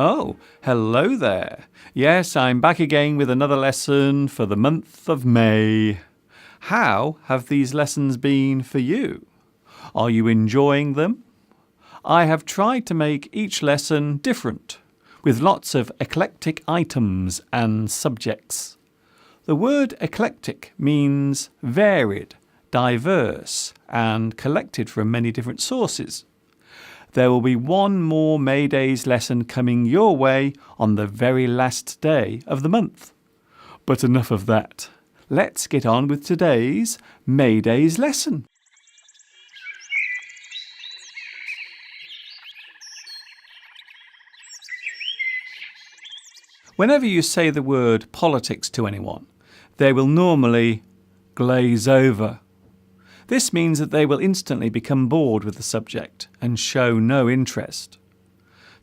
Oh, hello there. Yes, I'm back again with another lesson for the month of May. How have these lessons been for you? Are you enjoying them? I have tried to make each lesson different, with lots of eclectic items and subjects. The word eclectic means varied, diverse, and collected from many different sources. There will be one more May Days lesson coming your way on the very last day of the month. But enough of that. Let's get on with today's May Days lesson. Whenever you say the word politics to anyone, they will normally glaze over. This means that they will instantly become bored with the subject and show no interest.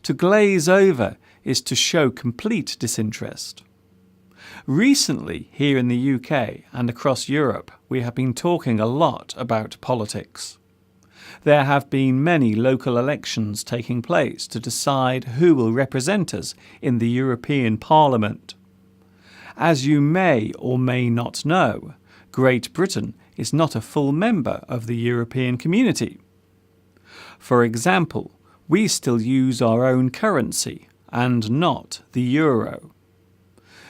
To glaze over is to show complete disinterest. Recently, here in the UK and across Europe, we have been talking a lot about politics. There have been many local elections taking place to decide who will represent us in the European Parliament. As you may or may not know, Great Britain is not a full member of the European community. For example, we still use our own currency and not the euro.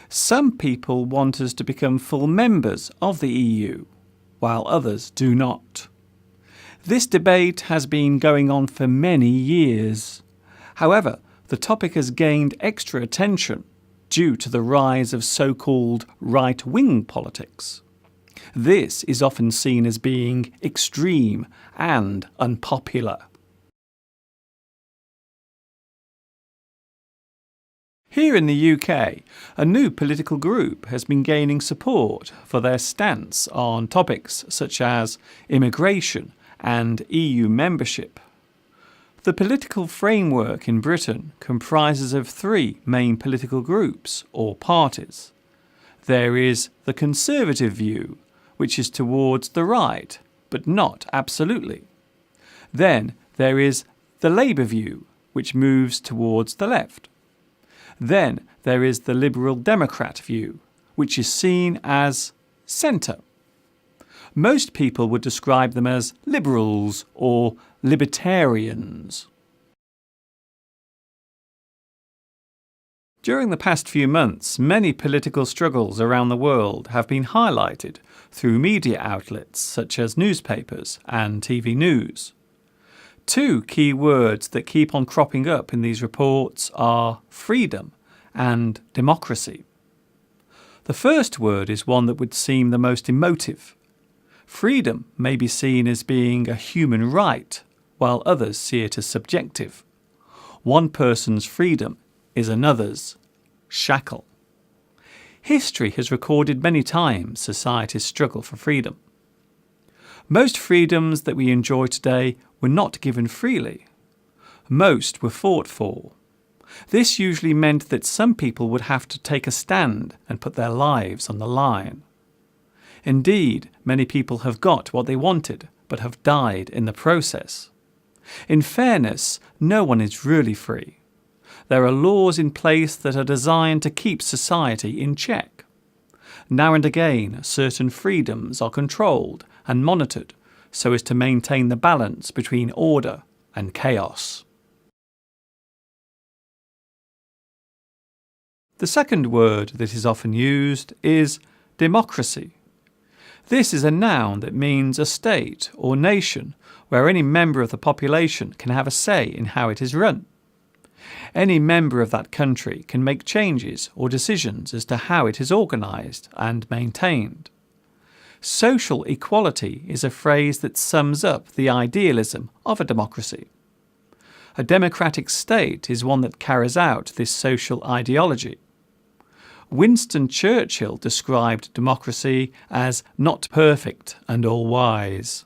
Some people want us to become full members of the EU, while others do not. This debate has been going on for many years. However, the topic has gained extra attention due to the rise of so-called right-wing politics. This is often seen as being extreme and unpopular. Here in the UK, a new political group has been gaining support for their stance on topics such as immigration and EU membership. The political framework in Britain comprises of three main political groups or parties. There is the Conservative view, which is towards the right, but not absolutely. Then there is the Labour view, which moves towards the left. Then there is the Liberal Democrat view, which is seen as centre. Most people would describe them as liberals or libertarians. During the past few months, many political struggles around the world have been highlighted through media outlets such as newspapers and TV news. Two key words that keep on cropping up in these reports are freedom and democracy. The first word is one that would seem the most emotive. Freedom may be seen as being a human right, while others see it as subjective. One person's freedom is another's shackle. History has recorded many times society's struggle for freedom. Most freedoms that we enjoy today were not given freely. Most were fought for. This usually meant that some people would have to take a stand and put their lives on the line. Indeed, many people have got what they wanted, but have died in the process. In fairness, no one is really free. There are laws in place that are designed to keep society in check. Now and again, certain freedoms are controlled and monitored so as to maintain the balance between order and chaos. The second word that is often used is democracy. This is a noun that means a state or nation where any member of the population can have a say in how it is run. Any member of that country can make changes or decisions as to how it is organised and maintained. Social equality is a phrase that sums up the idealism of a democracy. A democratic state is one that carries out this social ideology. Winston Churchill described democracy as not perfect and all-wise.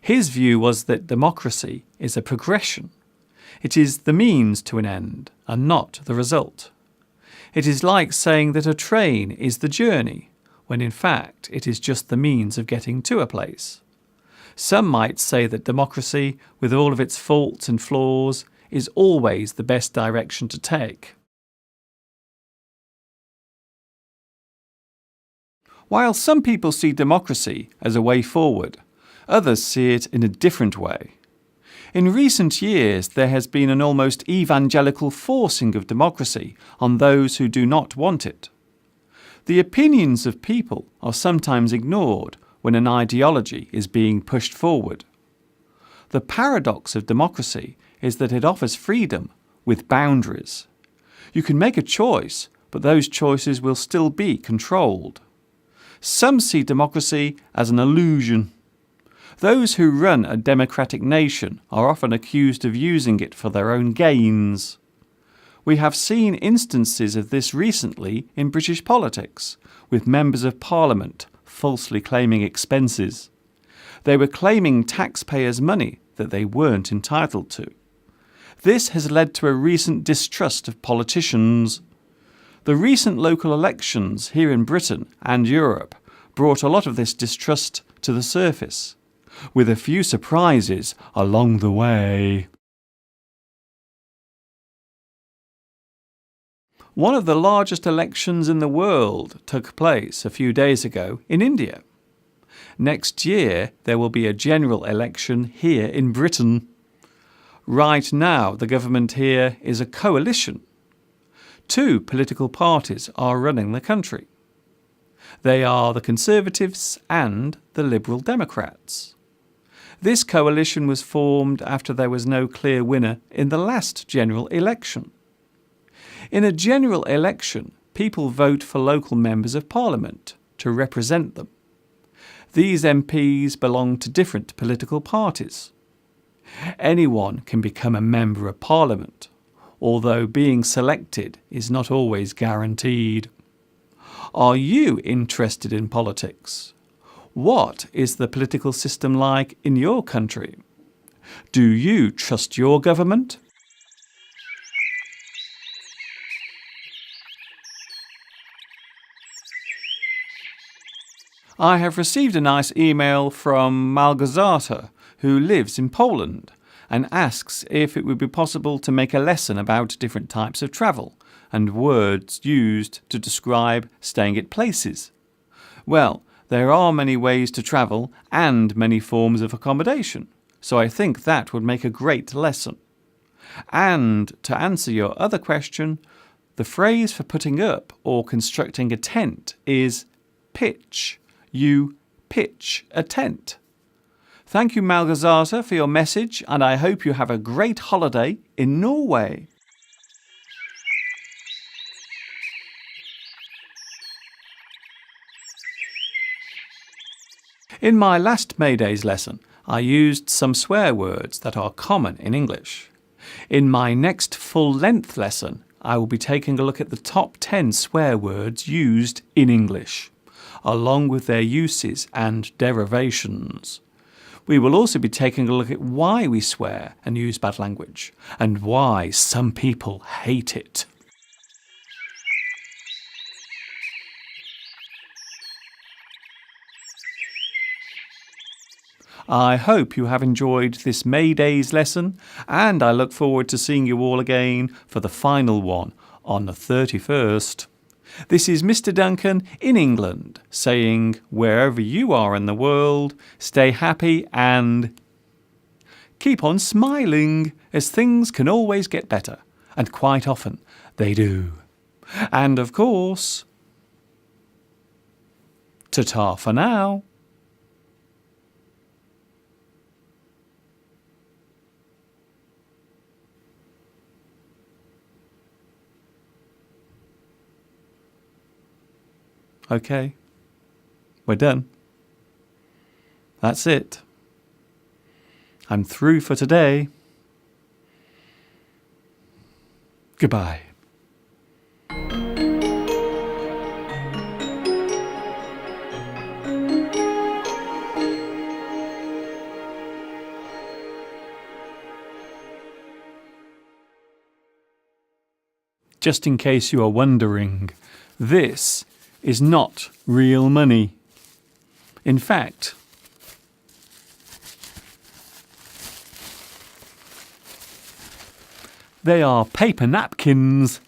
His view was that democracy is a progression. It is the means to an end and not the result. It is like saying that a train is the journey, when in fact it is just the means of getting to a place. Some might say that democracy, with all of its faults and flaws, is always the best direction to take. While some people see democracy as a way forward, others see it in a different way. In recent years, there has been an almost evangelical forcing of democracy on those who do not want it. The opinions of people are sometimes ignored when an ideology is being pushed forward. The paradox of democracy is that it offers freedom with boundaries. You can make a choice, but those choices will still be controlled. Some see democracy as an illusion. Those who run a democratic nation are often accused of using it for their own gains. We have seen instances of this recently in British politics, with members of Parliament falsely claiming expenses. They were claiming taxpayers' money that they weren't entitled to. This has led to a recent distrust of politicians. The recent local elections here in Britain and Europe brought a lot of this distrust to the surface, with a few surprises along the way. One of the largest elections in the world took place a few days ago in India. Next year there will be a general election here in Britain. Right now the government here is a coalition. Two political parties are running the country. They are the Conservatives and the Liberal Democrats. This coalition was formed after there was no clear winner in the last general election. In a general election, people vote for local members of Parliament to represent them. These MPs belong to different political parties. Anyone can become a member of Parliament, although being selected is not always guaranteed. Are you interested in politics? What is the political system like in your country? Do you trust your government? I have received a nice email from Malgorzata, who lives in Poland, and asks if it would be possible to make a lesson about different types of travel and words used to describe staying at places. Well, there are many ways to travel and many forms of accommodation, so I think that would make a great lesson. And to answer your other question, the phrase for putting up or constructing a tent is pitch. You pitch a tent. Thank you, Malgorzata, for your message, and I hope you have a great holiday in Norway. In my last May Days lesson, I used some swear words that are common in English. In my next full-length lesson, I will be taking a look at the top 10 swear words used in English, along with their uses and derivations. We will also be taking a look at why we swear and use bad language, and why some people hate it. I hope you have enjoyed this May Days lesson, and I look forward to seeing you all again for the final one on the 31st. This is Mr. Duncan in England, saying wherever you are in the world, stay happy and keep on smiling, as things can always get better, and quite often they do. And of course, ta-ta for now. Okay, we're done. That's it. I'm through for today. Goodbye. Just in case you are wondering, this is not real money. In fact, They are paper napkins.